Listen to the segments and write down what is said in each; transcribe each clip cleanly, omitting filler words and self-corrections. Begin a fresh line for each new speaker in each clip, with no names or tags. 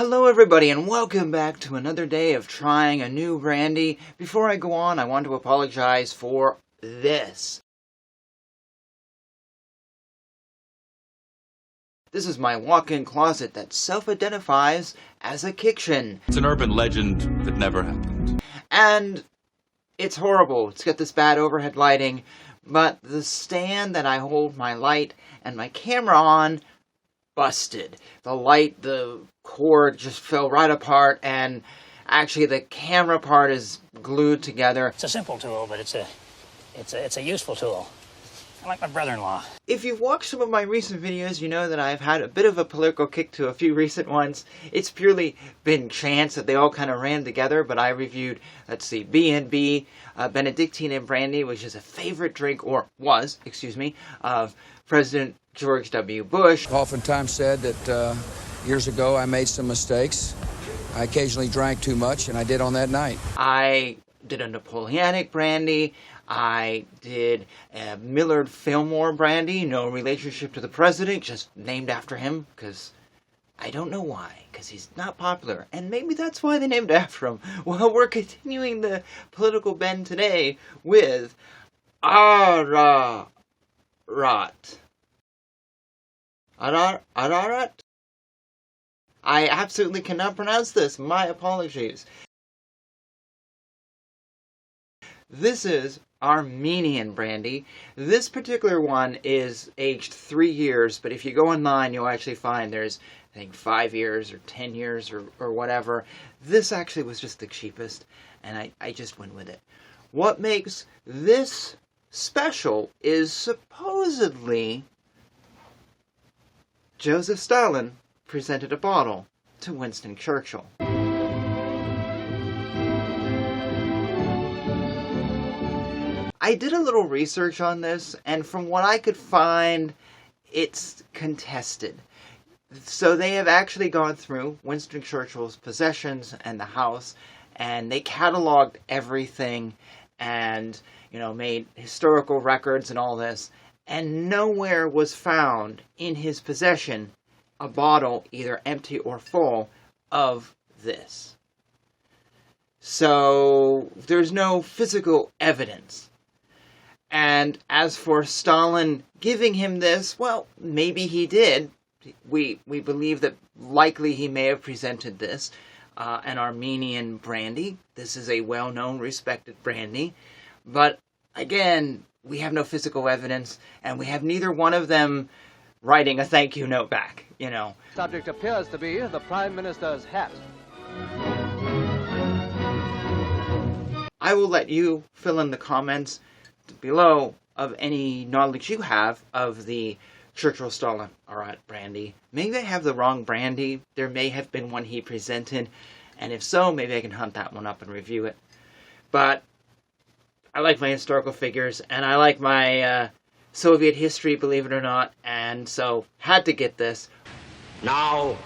Hello everybody and welcome back to another day of trying a new brandy. Before I go on, I want to apologize for this. This is my walk-in closet that self-identifies as a kitchen.
It's an urban legend that never happened.
And it's horrible. It's got this bad overhead lighting, but the stand that I hold my light and my camera on busted. The cord just fell right apart, and actually the camera part is glued together.
It's a simple tool, but it's a useful tool. I like my brother-in-law.
If you've watched some of my recent videos, you know that I've had a bit of a political kick to a few recent ones. It's purely been chance that they all kind of ran together, but I reviewed, B&B, Benedictine Brandy, which is a favorite drink, or was, of President George W. Bush.
Oftentimes said that years ago I made some mistakes. I occasionally drank too much, and I did on that night.
I did a Napoleonic brandy. I did a Millard Fillmore brandy, no relationship to the president, just named after him, because I don't know why, because he's not popular, and maybe that's why they named after him. Well, we're continuing the political bend today with Arawat. Arawat? I absolutely cannot pronounce this. My apologies. This is Armenian Brandy. This particular one is aged 3 years, but if you go online, you'll actually find there's, I think, 5 years or 10 years or whatever. This actually was just the cheapest, and I just went with it. What makes this special is supposedly Joseph Stalin presented a bottle to Winston Churchill. I did a little research on this, and from what I could find, it's contested. So they have actually gone through Winston Churchill's possessions and the house, and they cataloged everything and, made historical records and all this, and nowhere was found in his possession a bottle, either empty or full, of this. So there's no physical evidence. And as for Stalin giving him this, well, maybe he did. We believe that likely he may have presented this, an Armenian brandy. This is a well-known, respected brandy. But again, we have no physical evidence, and we have neither one of them writing a thank you note back,
Subject appears to be the Prime Minister's hat.
I will let you fill in the comments below of any knowledge you have of the Churchill-Stalin Arawat brandy. Maybe I have the wrong brandy. There may have been one he presented, and if so, maybe I can hunt that one up and review it. But I like my historical figures, and I like my Soviet history, believe it or not, and so had to get this.
Now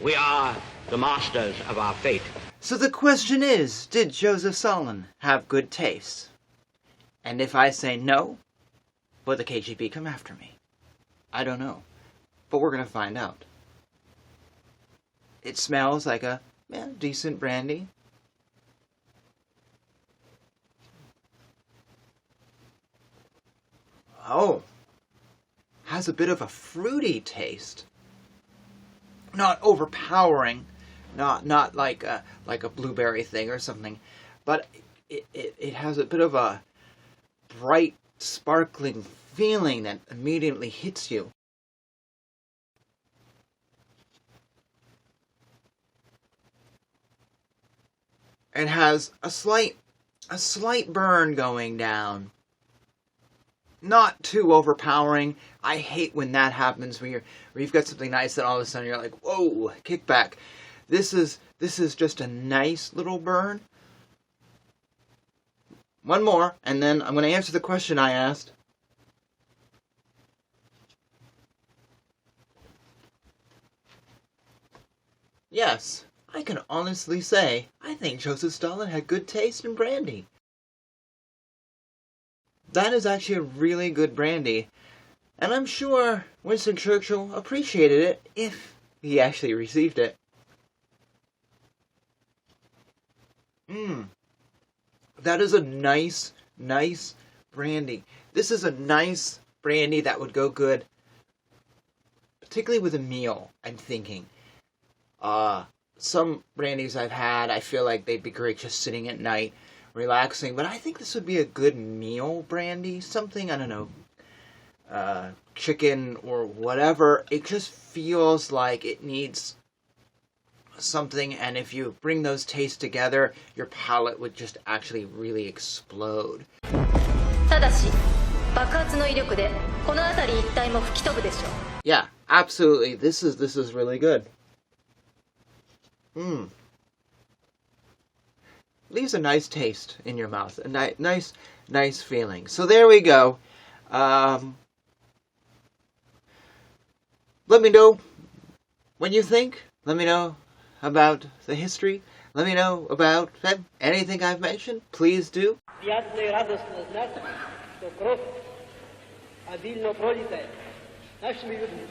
we are the masters of our fate.
So the question is, did Joseph Stalin have good taste? And if I say no, will the KGB come after me? I don't know, but we're going to find out. It smells like a decent brandy. Oh, has a bit of a fruity taste. Not overpowering, not like a blueberry thing or something, but it has a bit of a bright, sparkling feeling that immediately hits you. It has a slight burn going down. Not too overpowering. I hate when that happens, where you've got something nice and all of a sudden you're like, whoa, kick back. This is just a nice little burn. One more, and then I'm going to answer the question I asked. Yes, I can honestly say, I think Joseph Stalin had good taste in brandy. That is actually a really good brandy, and I'm sure Winston Churchill appreciated it if he actually received it. That is a nice brandy. This is a nice brandy that would go good, particularly with a meal, I'm thinking. Some brandies I've had, I feel like they'd be great just sitting at night, relaxing, but I think this would be a good meal brandy. Something, I don't know, chicken or whatever. It just feels like it needs something, and if you bring those tastes together, your palate would just actually really explode.
ただし、爆発の威力でこの辺り一帯も吹き飛ぶでしょう。
Yeah, absolutely. This is really good. Leaves a nice taste in your mouth. A nice feeling. So there we go. Let me know what you think. Let me know about the history. Let me know about anything I've mentioned. Please do.
Приятное, радостное знать, что кровь обильно пролитая нашими людьми